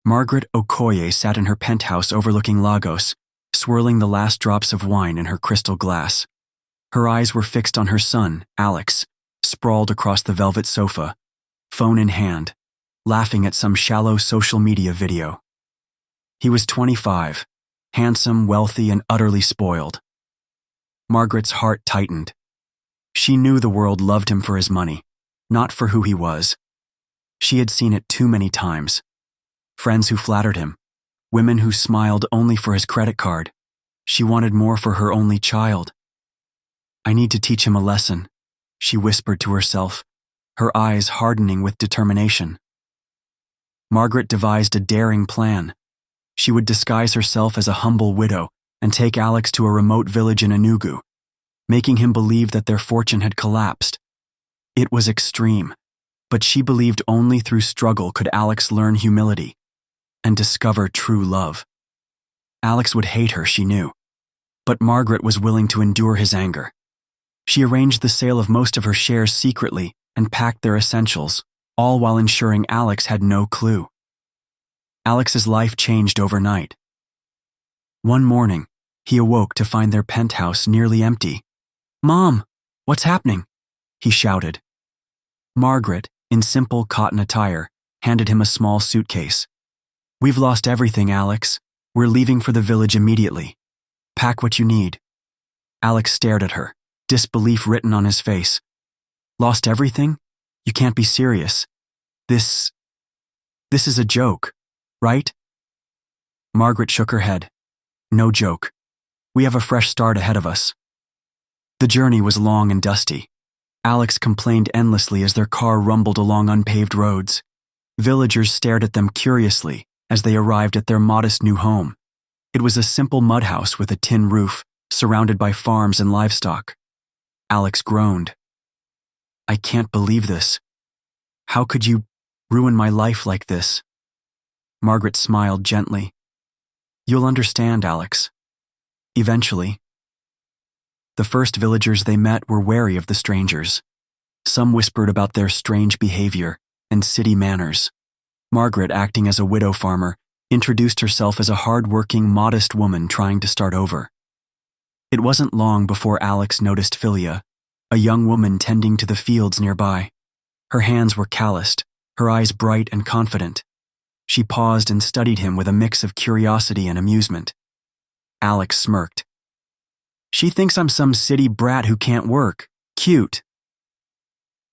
Margaret Okoye sat in her penthouse overlooking Lagos, swirling the last drops of wine in her crystal glass. Her eyes were fixed on her son, Alex, sprawled across the velvet sofa, phone in hand, laughing at some shallow social media video. He was 25, handsome, wealthy, and utterly spoiled. Margaret's heart tightened. She knew the world loved him for his money, not for who he was. She had seen it too many times. Friends who flattered him, women who smiled only for his credit card. She wanted more for her only child. "I need to teach him a lesson," she whispered to herself, her eyes hardening with determination. Margaret devised a daring plan. She would disguise herself as a humble widow and take Alex to a remote village in Enugu, making him believe that their fortune had collapsed. It was extreme, but she believed only through struggle could Alex learn humility and discover true love. Alex would hate her, she knew, but Margaret was willing to endure his anger. She arranged the sale of most of her shares secretly and packed their essentials, all while ensuring Alex had no clue. Alex's life changed overnight. One morning, he awoke to find their penthouse nearly empty. "Mom, what's happening?" he shouted. Margaret, in simple cotton attire, handed him a small suitcase. "We've lost everything, Alex. We're leaving for the village immediately. Pack what you need." Alex stared at her, disbelief written on his face. "Lost everything? You can't be serious. This is a joke, right?" Margaret shook her head. "No joke. We have a fresh start ahead of us." The journey was long and dusty. Alex complained endlessly as their car rumbled along unpaved roads. Villagers stared at them curiously as they arrived at their modest new home. It was a simple mud house with a tin roof, surrounded by farms and livestock. Alex groaned. "I can't believe this. How could you ruin my life like this?" Margaret smiled gently. "You'll understand, Alex. Eventually." The first villagers they met were wary of the strangers. Some whispered about their strange behavior and city manners. Margaret, acting as a widow farmer, introduced herself as a hard-working, modest woman trying to start over. It wasn't long before Alex noticed Fyia, a young woman tending to the fields nearby. Her hands were calloused, her eyes bright and confident. She paused and studied him with a mix of curiosity and amusement. Alex smirked. "She thinks I'm some city brat who can't work. Cute."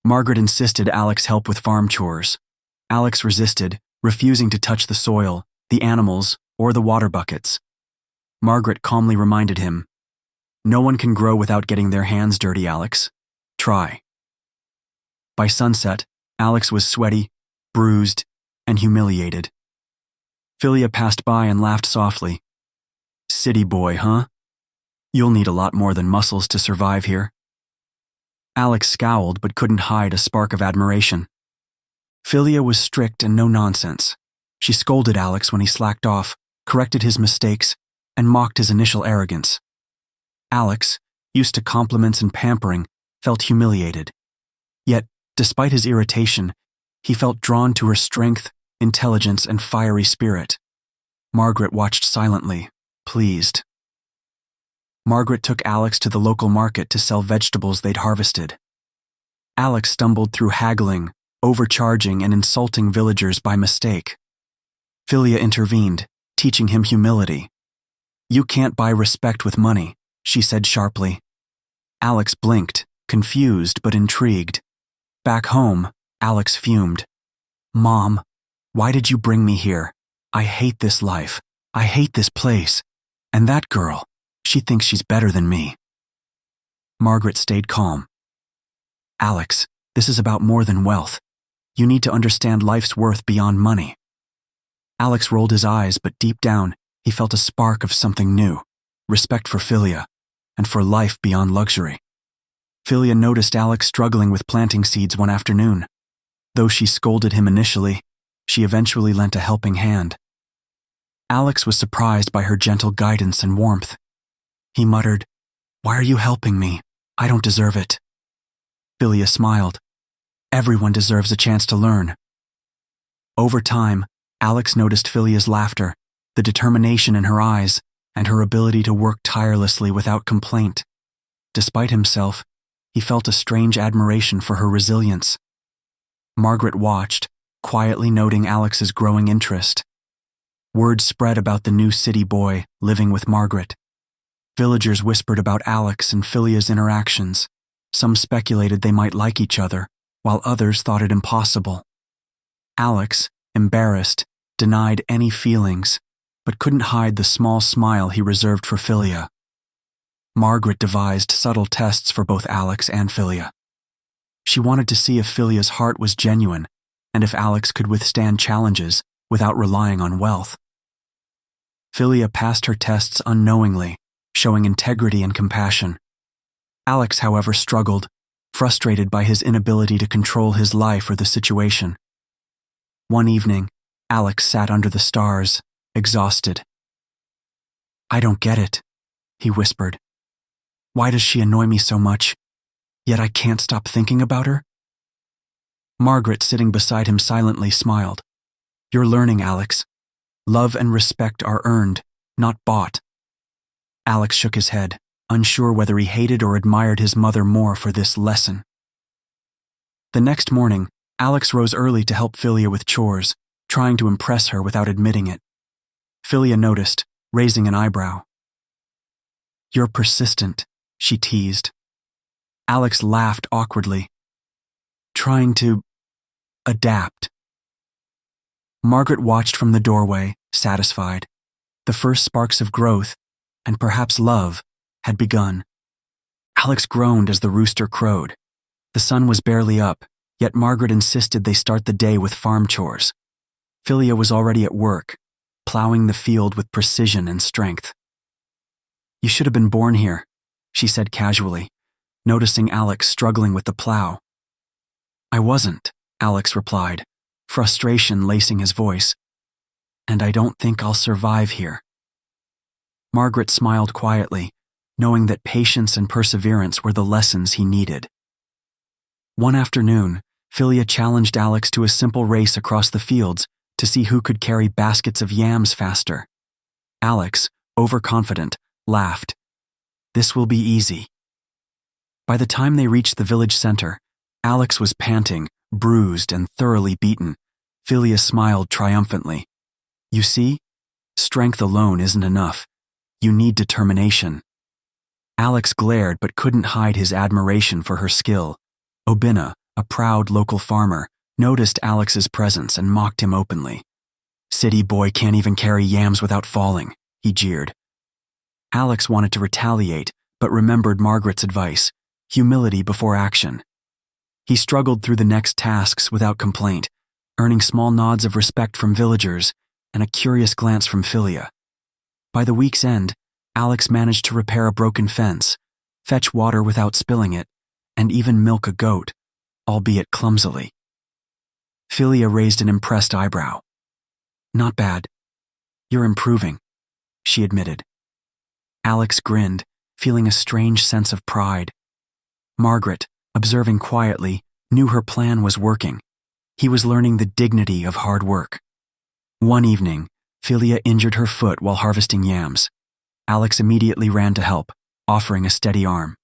Margaret insisted Alex help with farm chores. Alex resisted, refusing to touch the soil, the animals, or the water buckets. Margaret calmly reminded him, "No one can grow without getting their hands dirty, Alex. Try." By sunset, Alex was sweaty, bruised, and humiliated. Fyia passed by and laughed softly. "City boy, huh? You'll need a lot more than muscles to survive here." Alex scowled but couldn't hide a spark of admiration. Fyia was strict and no nonsense. She scolded Alex when he slacked off, corrected his mistakes, and mocked his initial arrogance. Alex, used to compliments and pampering, felt humiliated. Yet, despite his irritation, he felt drawn to her strength, intelligence, and fiery spirit. Margaret watched silently, pleased. Margaret took Alex to the local market to sell vegetables they'd harvested. Alex stumbled through haggling, overcharging, and insulting villagers by mistake. Fyia intervened, teaching him humility. "You can't buy respect with money," she said sharply. Alex blinked, confused but intrigued. Back home, Alex fumed. "Mom, why did you bring me here? I hate this life. I hate this place. And that girl, she thinks she's better than me." Margaret stayed calm. "Alex, this is about more than wealth. You need to understand life's worth beyond money." Alex rolled his eyes, but deep down, he felt a spark of something new, respect for Fyia, and for life beyond luxury. Fyia noticed Alex struggling with planting seeds one afternoon. Though she scolded him initially, she eventually lent a helping hand. Alex was surprised by her gentle guidance and warmth. He muttered, "Why are you helping me? I don't deserve it." Fyia smiled. "Everyone deserves a chance to learn." Over time, Alex noticed Filia's laughter, the determination in her eyes, and her ability to work tirelessly without complaint. Despite himself, he felt a strange admiration for her resilience. Margaret watched, quietly noting Alex's growing interest. Word spread about the new city boy living with Margaret. Villagers whispered about Alex and Filia's interactions. Some speculated they might like each other, while others thought it impossible. Alex, embarrassed, denied any feelings, but couldn't hide the small smile he reserved for Fyia. Margaret devised subtle tests for both Alex and Fyia. She wanted to see if Filia's heart was genuine and if Alex could withstand challenges without relying on wealth. Fyia passed her tests unknowingly, showing integrity and compassion. Alex, however, struggled, frustrated by his inability to control his life or the situation. One evening, Alex sat under the stars, exhausted. "I don't get it," he whispered. "Why does she annoy me so much, yet I can't stop thinking about her?" Margaret, sitting beside him silently, smiled. "You're learning, Alex. Love and respect are earned, not bought." Alex shook his head, unsure whether he hated or admired his mother more for this lesson. The next morning, Alex rose early to help Fyia with chores, trying to impress her without admitting it. Fyia noticed, raising an eyebrow. "You're persistent," she teased. Alex laughed awkwardly. "Trying to adapt." Margaret watched from the doorway, satisfied. The first sparks of growth, and perhaps love, had begun. Alex groaned as the rooster crowed. The sun was barely up, yet Margaret insisted they start the day with farm chores. Fyia was already at work, plowing the field with precision and strength. "You should have been born here," she said casually, noticing Alex struggling with the plow. "I wasn't," Alex replied, frustration lacing his voice. "And I don't think I'll survive here." Margaret smiled quietly, knowing that patience and perseverance were the lessons he needed. One afternoon, Fyia challenged Alex to a simple race across the fields to see who could carry baskets of yams faster. Alex, overconfident, laughed. "This will be easy." By the time they reached the village center, Alex was panting, bruised, and thoroughly beaten. Fyia smiled triumphantly. "You see? Strength alone isn't enough. You need determination." Alex glared but couldn't hide his admiration for her skill. Obinna, a proud local farmer, noticed Alex's presence and mocked him openly. "City boy can't even carry yams without falling," he jeered. Alex wanted to retaliate, but remembered Margaret's advice: humility before action. He struggled through the next tasks without complaint, earning small nods of respect from villagers and a curious glance from Fyia. By the week's end, Alex managed to repair a broken fence, fetch water without spilling it, and even milk a goat, albeit clumsily. Fyia raised an impressed eyebrow. "Not bad. You're improving," she admitted. Alex grinned, feeling a strange sense of pride. Margaret, observing quietly, knew her plan was working. He was learning the dignity of hard work. One evening, Fyia injured her foot while harvesting yams. Alex immediately ran to help, offering a steady arm.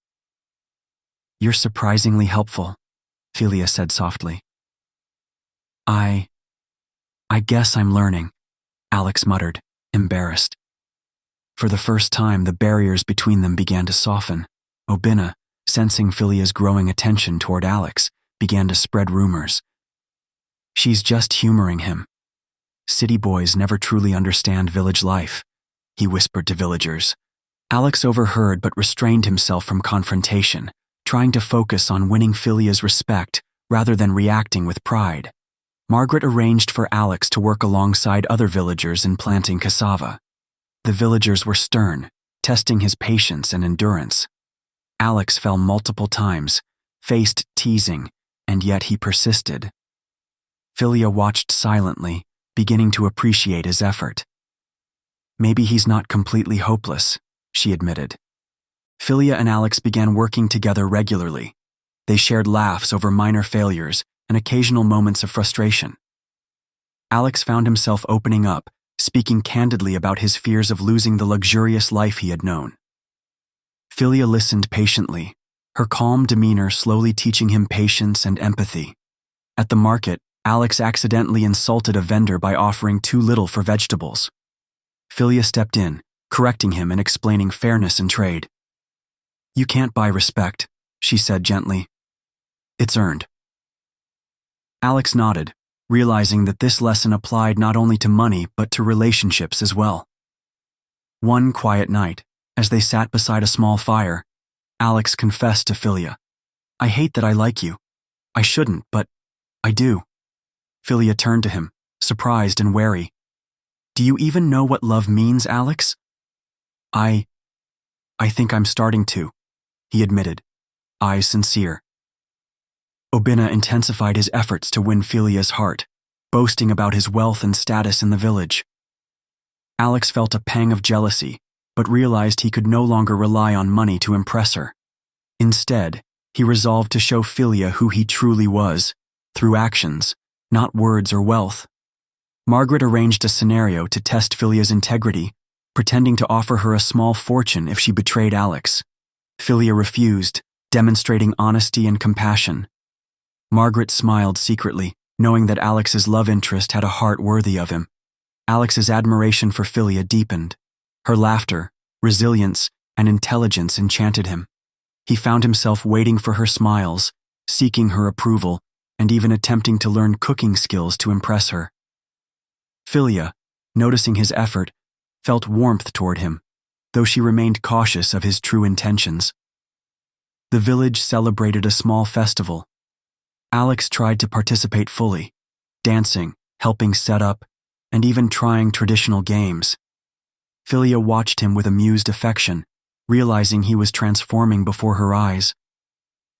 "You're surprisingly helpful," Fyia said softly. I guess I'm learning," Alex muttered, embarrassed. For the first time, the barriers between them began to soften. Obinna, sensing Filia's growing attention toward Alex, began to spread rumors. "She's just humoring him. City boys never truly understand village life," he whispered to villagers. Alex overheard but restrained himself from confrontation, trying to focus on winning Filia's respect rather than reacting with pride. Margaret arranged for Alex to work alongside other villagers in planting cassava. The villagers were stern, testing his patience and endurance. Alex fell multiple times, faced teasing, and yet he persisted. Fyia watched silently, beginning to appreciate his effort. "Maybe he's not completely hopeless," she admitted. Fyia and Alex began working together regularly. They shared laughs over minor failures and occasional moments of frustration. Alex found himself opening up, speaking candidly about his fears of losing the luxurious life he had known. Fyia listened patiently, her calm demeanor slowly teaching him patience and empathy. At the market, Alex accidentally insulted a vendor by offering too little for vegetables. Fyia stepped in, correcting him and explaining fairness in trade. "You can't buy respect," she said gently. "It's earned." Alex nodded, realizing that this lesson applied not only to money but to relationships as well. One quiet night, as they sat beside a small fire, Alex confessed to Fyia, "I hate that I like you. I shouldn't, but I do." Fyia turned to him, surprised and wary. "Do you even know what love means, Alex?" I think I'm starting to," he admitted, eyes sincere. Obinna intensified his efforts to win Filia's heart, boasting about his wealth and status in the village. Alex felt a pang of jealousy, but realized he could no longer rely on money to impress her. Instead, he resolved to show Fyia who he truly was, through actions, not words or wealth. Margaret arranged a scenario to test Filia's integrity, pretending to offer her a small fortune if she betrayed Alex. Fyia refused, demonstrating honesty and compassion. Margaret smiled secretly, knowing that Alex's love interest had a heart worthy of him. Alex's admiration for Fyia deepened. Her laughter, resilience, and intelligence enchanted him. He found himself waiting for her smiles, seeking her approval, and even attempting to learn cooking skills to impress her. Fyia, noticing his effort, felt warmth toward him, though she remained cautious of his true intentions. The village celebrated a small festival. Alex tried to participate fully, dancing, helping set up, and even trying traditional games. Fyia watched him with amused affection, realizing he was transforming before her eyes.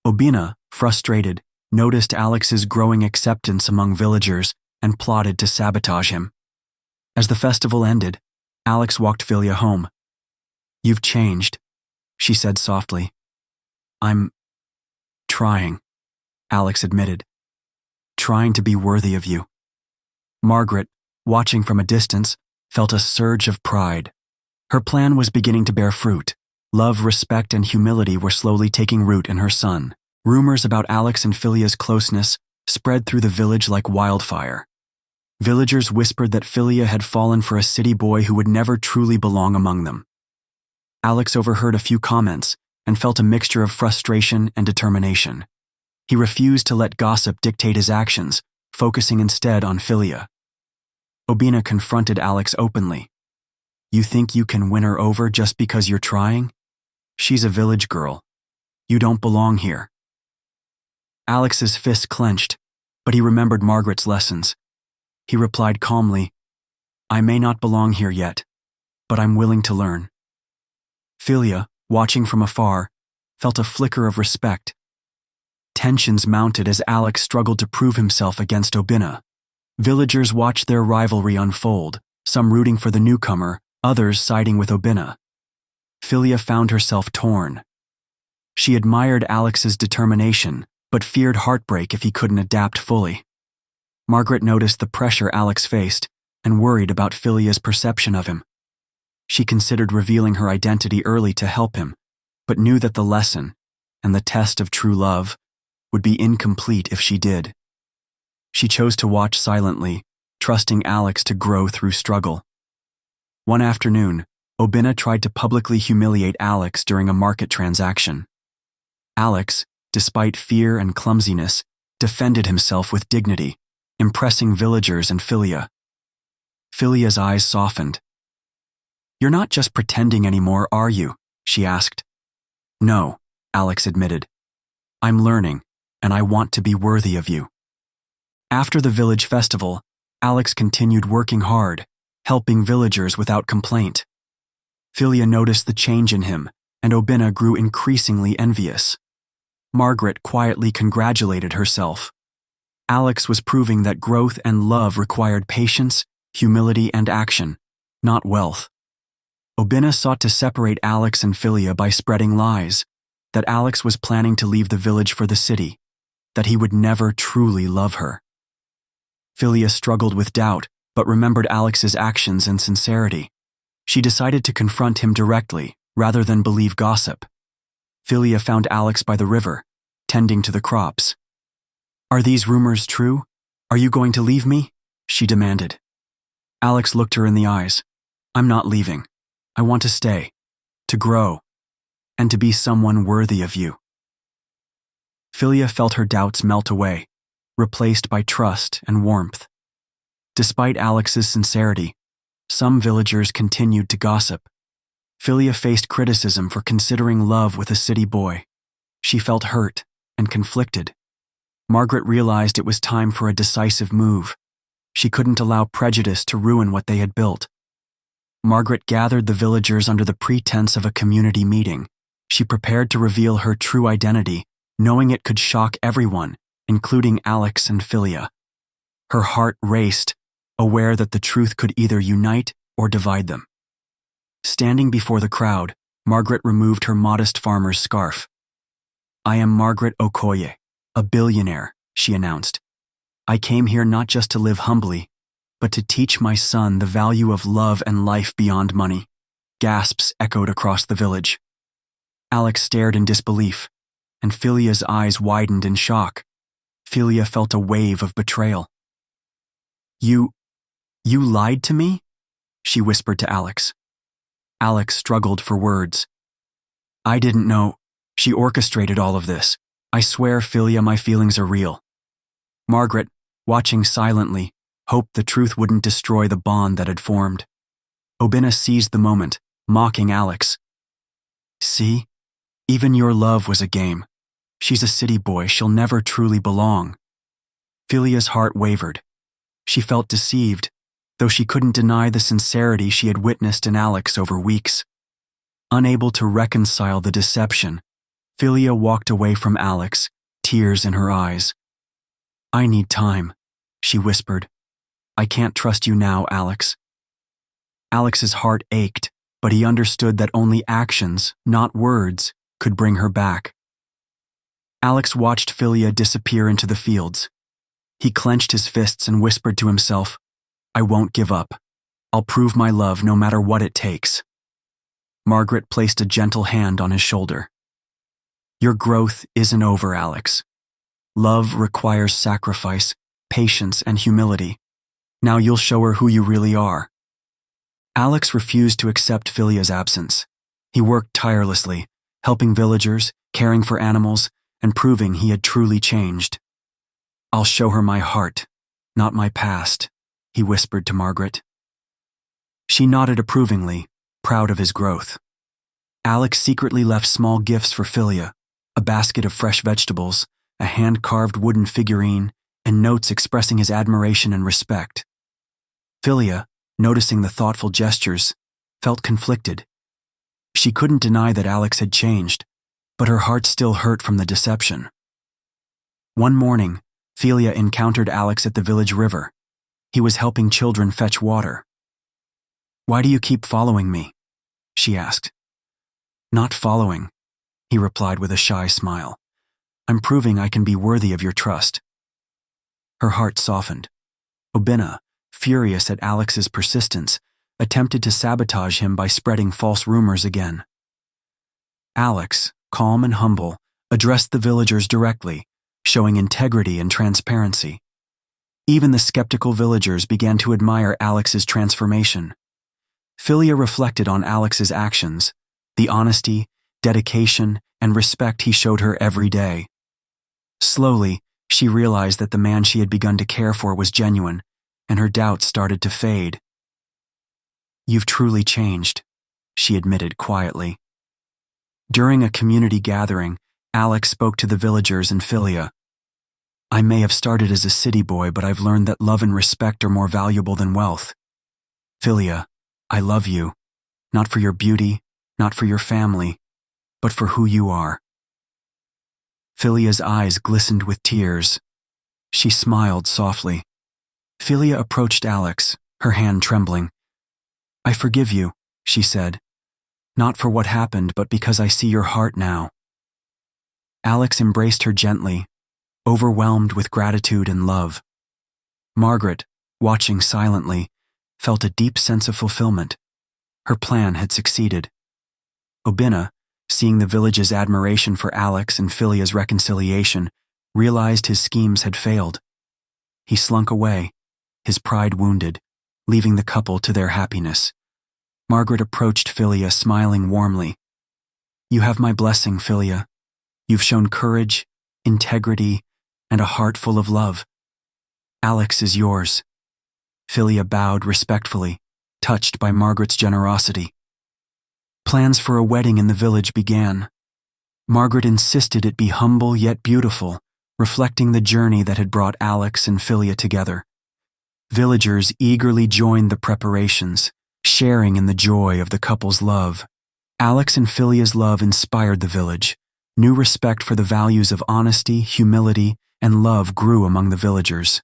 Obinna, frustrated, noticed Alex's growing acceptance among villagers and plotted to sabotage him. As the festival ended, Alex walked Fyia home. "You've changed," she said softly. "I'm trying," Alex admitted. "Trying to be worthy of you." Margaret, watching from a distance, felt a surge of pride. Her plan was beginning to bear fruit. Love, respect, and humility were slowly taking root in her son. Rumors about Alex and Filia's closeness spread through the village like wildfire. Villagers whispered that Fyia had fallen for a city boy who would never truly belong among them. Alex overheard a few comments and felt a mixture of frustration and determination. He refused to let gossip dictate his actions, focusing instead on Fyia. Obinna confronted Alex openly. "You think you can win her over just because you're trying? She's a village girl. You don't belong here." Alex's fist clenched, but he remembered Margaret's lessons. He replied calmly, "I may not belong here yet, but I'm willing to learn." Fyia, watching from afar, felt a flicker of respect. Tensions mounted as Alex struggled to prove himself against Obinna. Villagers watched their rivalry unfold, some rooting for the newcomer, others siding with Obinna. Fyia found herself torn. She admired Alex's determination, but feared heartbreak if he couldn't adapt fully. Margaret noticed the pressure Alex faced and worried about Filia's perception of him. She considered revealing her identity early to help him, but knew that the lesson, and the test of true love, would be incomplete if she did. She chose to watch silently, trusting Alex to grow through struggle. One afternoon, Obinna tried to publicly humiliate Alex during a market transaction. Alex, despite fear and clumsiness, defended himself with dignity, impressing villagers and Fyia. Filia's eyes softened. "You're not just pretending anymore, are you?" she asked. "No," Alex admitted. "I'm learning, and I want to be worthy of you." After the village festival, Alex continued working hard, helping villagers without complaint. Fyia noticed the change in him, and Obinna grew increasingly envious. Margaret quietly congratulated herself. Alex was proving that growth and love required patience, humility, and action, not wealth. Obinna sought to separate Alex and Fyia by spreading lies, that Alex was planning to leave the village for the city, that he would never truly love her. Fyia struggled with doubt, but remembered Alex's actions and sincerity. She decided to confront him directly, rather than believe gossip. Fyia found Alex by the river, tending to the crops. "Are these rumors true? Are you going to leave me?" she demanded. Alex looked her in the eyes. "I'm not leaving. I want to stay, to grow, and to be someone worthy of you." Fyia felt her doubts melt away, replaced by trust and warmth. Despite Alex's sincerity, some villagers continued to gossip. Fyia faced criticism for considering love with a city boy. She felt hurt and conflicted. Margaret realized it was time for a decisive move. She couldn't allow prejudice to ruin what they had built. Margaret gathered the villagers under the pretense of a community meeting. She prepared to reveal her true identity, knowing it could shock everyone, including Alex and Fyia. Her heart raced, aware that the truth could either unite or divide them. Standing before the crowd, Margaret removed her modest farmer's scarf. "I am Margaret Okoye, a billionaire," she announced. "I came here not just to live humbly, but to teach my son the value of love and life beyond money." Gasps echoed across the village. Alex stared in disbelief, and Fylia's eyes widened in shock. Fyia felt a wave of betrayal. You lied to me?" she whispered to Alex. Alex struggled for words. "I didn't know. She orchestrated all of this. I swear, Fyia, my feelings are real." Margaret, watching silently, hoped the truth wouldn't destroy the bond that had formed. Obina seized the moment, mocking Alex. "See? Even your love was a game. She's a city boy. She'll never truly belong." Fylia's heart wavered. She felt deceived, though she couldn't deny the sincerity she had witnessed in Alex over weeks. Unable to reconcile the deception, Fyia walked away from Alex, tears in her eyes. "I need time," she whispered. "I can't trust you now, Alex." Alex's heart ached, but he understood that only actions, not words, could bring her back. Alex watched Fyia disappear into the fields. He clenched his fists and whispered to himself, "I won't give up. I'll prove my love no matter what it takes." Margaret placed a gentle hand on his shoulder. "Your growth isn't over, Alex. Love requires sacrifice, patience, and humility. Now you'll show her who you really are." Alex refused to accept Fylia's absence. He worked tirelessly, helping villagers, caring for animals, and proving he had truly changed. "I'll show her my heart, not my past," he whispered to Margaret. She nodded approvingly, proud of his growth. Alex secretly left small gifts for Fyia, a basket of fresh vegetables, a hand-carved wooden figurine, and notes expressing his admiration and respect. Fyia, noticing the thoughtful gestures, felt conflicted. She couldn't deny that Alex had changed, but her heart still hurt from the deception. One morning, Fyia encountered Alex at the village river. He was helping children fetch water. "Why do you keep following me?" she asked. "Not following," he replied with a shy smile. "I'm proving I can be worthy of your trust." Her heart softened. Obina, furious at Alex's persistence, attempted to sabotage him by spreading false rumors again. Alex, calm and humble, addressed the villagers directly, showing integrity and transparency. Even the skeptical villagers began to admire Alex's transformation. Fyia reflected on Alex's actions, the honesty, dedication, and respect he showed her every day. Slowly, she realized that the man she had begun to care for was genuine, and her doubts started to fade. "You've truly changed," she admitted quietly. During a community gathering, Alex spoke to the villagers and Fyia. "I may have started as a city boy, but I've learned that love and respect are more valuable than wealth. Fyia, I love you, not for your beauty, not for your family, but for who you are." Fylia's eyes glistened with tears. She smiled softly. Fyia approached Alex, her hand trembling. "I forgive you," she said. "Not for what happened, but because I see your heart now." Alex embraced her gently, overwhelmed with gratitude and love. Margaret, watching silently, felt a deep sense of fulfillment. Her plan had succeeded. Obinna, seeing the village's admiration for Alex and Fyllia's reconciliation, realized his schemes had failed. He slunk away, his pride wounded, leaving the couple to their happiness. Margaret approached Fyia, smiling warmly. "You have my blessing, Fyia. You've shown courage, integrity, and a heart full of love. Alex is yours." Fyia bowed respectfully, touched by Margaret's generosity. Plans for a wedding in the village began. Margaret insisted it be humble yet beautiful, reflecting the journey that had brought Alex and Fyia together. Villagers eagerly joined the preparations, sharing in the joy of the couple's love. Alex and Fyllia's love inspired the village. New respect for the values of honesty, humility, and love grew among the villagers.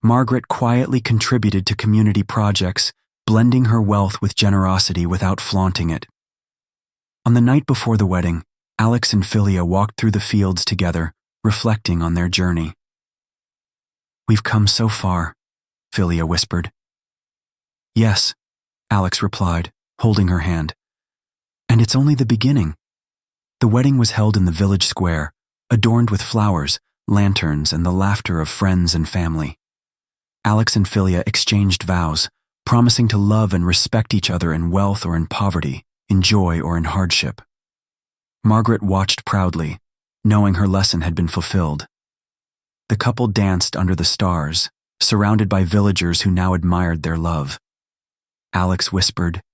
Margaret quietly contributed to community projects, blending her wealth with generosity without flaunting it. On the night before the wedding, Alex and Fyia walked through the fields together, reflecting on their journey. "We've come so far," Fyia whispered. "Yes," Alex replied, holding her hand. "And it's only the beginning." The wedding was held in the village square, adorned with flowers, lanterns, and the laughter of friends and family. Alex and Fyia exchanged vows, promising to love and respect each other in wealth or in poverty, in joy or in hardship. Margaret watched proudly, knowing her lesson had been fulfilled. The couple danced under the stars, surrounded by villagers who now admired their love. Alex whispered,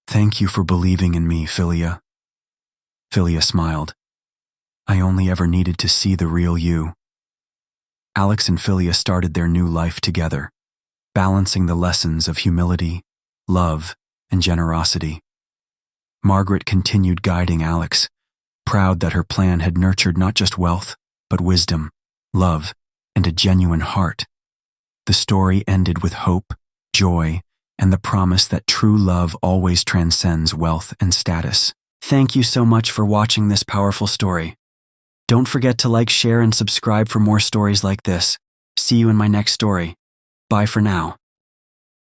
"Thank you for believing in me, Fyia." Fyia smiled. "I only ever needed to see the real you." Alex and Fyia started their new life together, balancing the lessons of humility, love, and generosity. Margaret continued guiding Alex, proud that her plan had nurtured not just wealth, but wisdom, love, and a genuine heart. The story ended with hope, joy, and the promise that true love always transcends wealth and status. Thank you so much for watching this powerful story. Don't forget to like, share, and subscribe for more stories like this. See you in my next story. Bye for now.